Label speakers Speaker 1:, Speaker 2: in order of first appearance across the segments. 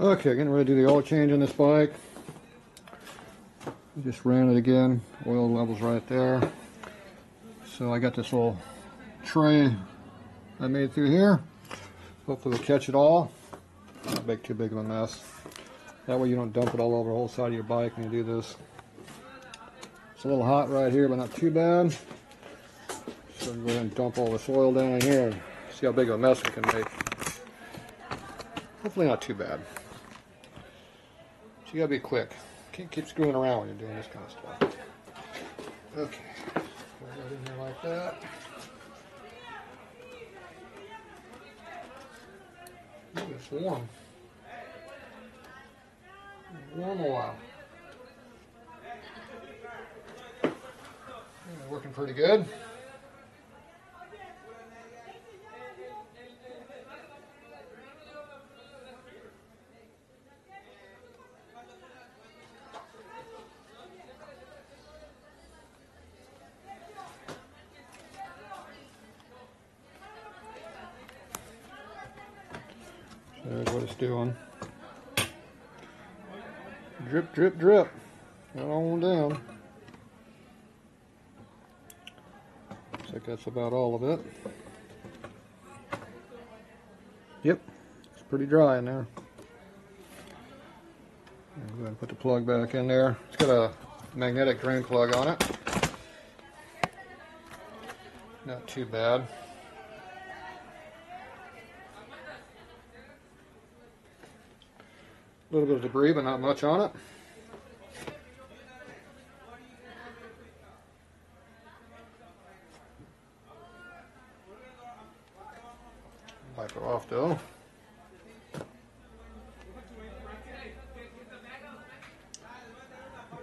Speaker 1: Okay, getting ready to do the oil change on this bike. Just ran it again. Oil levels right there. So I got this little tray I made through here. Hopefully we'll catch it all. Not make too big of a mess. That way you don't dump it all over the whole side of your bike when you do this. It's a little hot right here, but not too bad. So go ahead and dump all this oil down in here and see how big of a mess we can make. Hopefully not too bad. So you gotta be quick. Can't keep screwing around when you're doing this kind of stuff. Okay, pour that in there like that. Ooh, it's warm. Warm oil. Working pretty good. There's what it's doing. Drip, drip, drip. Right on down. Looks like that's about all of it. Yep, it's pretty dry in there. I'll go ahead and put the plug back in there. It's got a magnetic drain plug on it. Not too bad. A little bit of debris, but not much on it. Wipe it off though.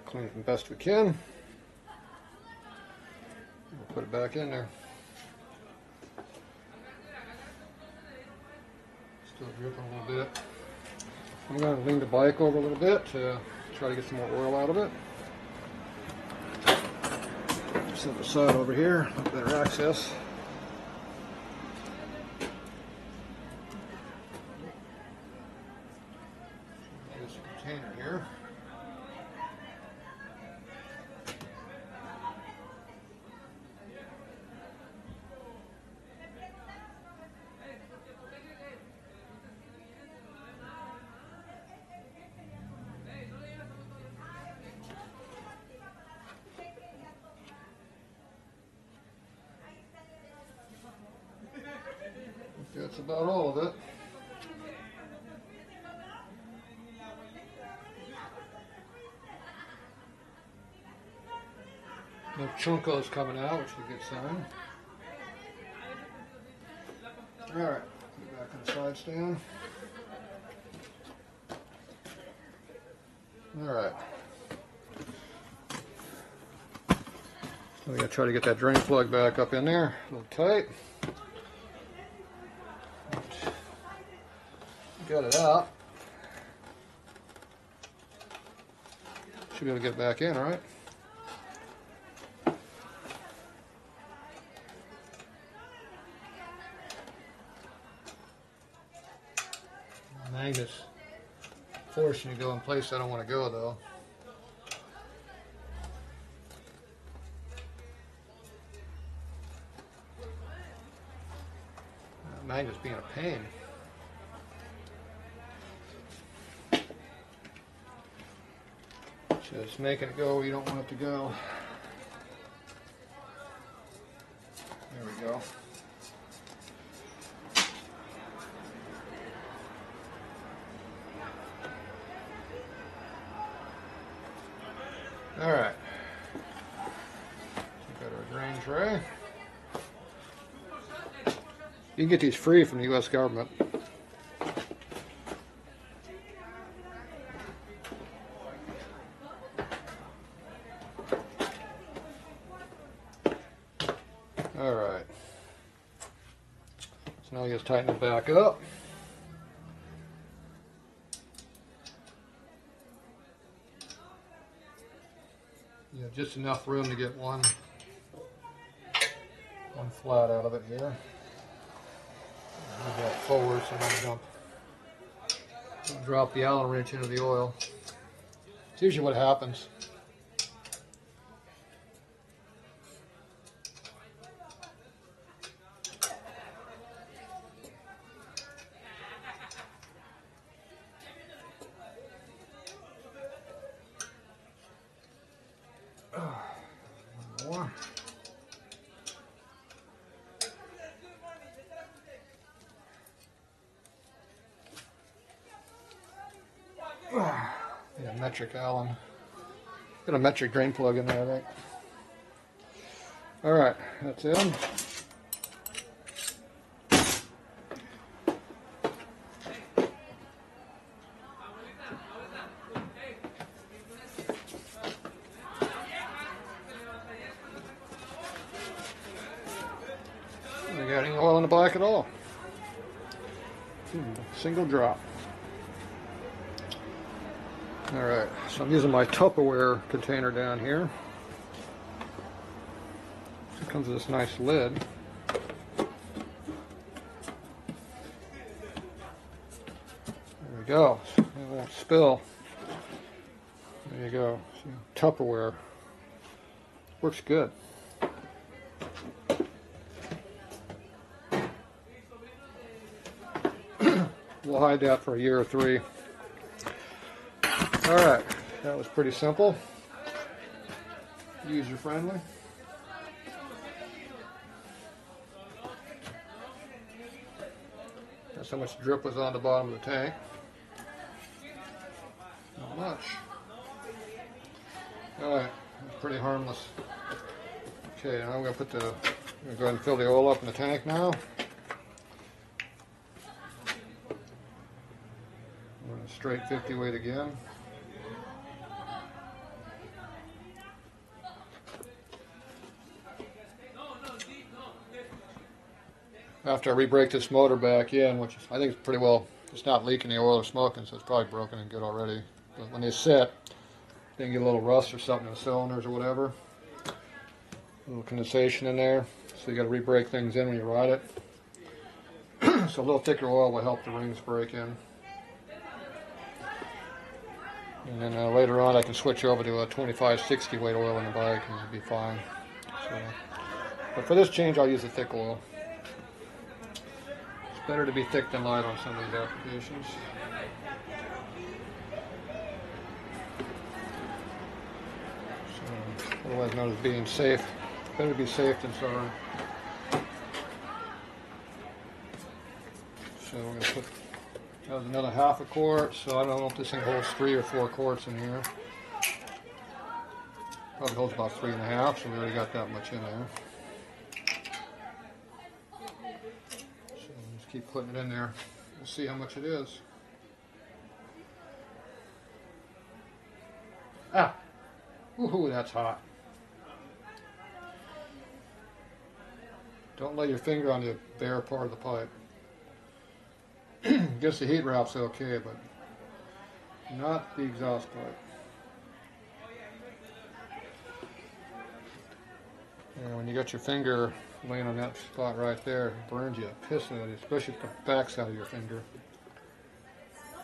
Speaker 1: Clean it the best we can. We'll put it back in there. Still dripping a little bit. I'm going to lean the bike over a little bit to try to get some more oil out of it. Set it aside over here, better access. Here's a container here. That's about all of it. No chunkos coming out, which is a good sign. Alright, put it back on the side stand. Alright. So we gotta try to get that drain plug back up in there, a little tight. Got it out. Should be able to get it back in, right? Magnet's forcing you to go in place I don't want to go though. Magnet's being a pain. Just making it go where you don't want it to go. There we go. All right. Got our drain tray. You can get these free from the U.S. government. Alright, so now you just tighten it back up. You have just enough room to get one flat out of it here. Move that forward so I don't dump Drop the Allen wrench into the oil. It's usually what happens. More. Need a metric Allen. Got a metric drain plug in there, I think. Alright, that's in. I got any oil in the black at all. Single drop. Alright, so I'm using my Tupperware container down here. It comes with this nice lid. There we go. It won't spill. There you go. See, Tupperware. Works good. We'll hide that for a year or 3. Alright, that was pretty simple. User friendly. That's how much drip was on the bottom of the tank. Not much. Alright, pretty harmless. Okay, now I'm going to go ahead and fill the oil up in the tank now. Straight 50 weight again. After I re-brake this motor back in, which I think is pretty well, it's not leaking the oil or smoking, so it's probably broken and good already. But when they sit, they can get a little rust or something in the cylinders or whatever. A little condensation in there, so you got to re-brake things in when you ride it. So a little thicker oil will help the rings break in. And then later on I can switch over to a 25-60 weight oil in the bike and it'll be fine. So, but for this change I'll use a thick oil. It's better to be thick than light on some of these applications. So, otherwise known as being safe. Better to be safe than sorry. So we're going to put that was another half a quart, so I don't know if this thing holds 3 or 4 quarts in here. Probably holds about 3.5, so we already got that much in there. So just keep putting it in there. We'll see how much it is. Ah! Woohoo, that's hot. Don't lay your finger on the bare part of the pipe. I guess the heat wrap's okay, but not the exhaust pipe. And when you got your finger laying on that spot right there, it burns you a piss out of it, especially at the back side of your finger.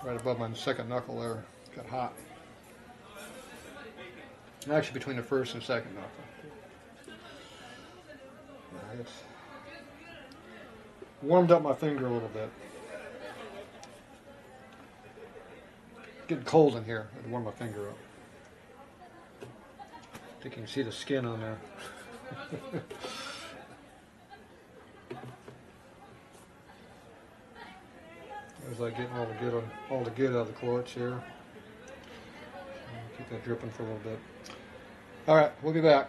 Speaker 1: Right above my second knuckle there, it got hot. And actually between the first and second knuckle. Yeah, it's warmed up my finger a little bit. Getting cold in here. I'd warm my finger up. I think you can see the skin on there. As I get all the good out of the quarts here. Keep that dripping for a little bit. All right, we'll be back.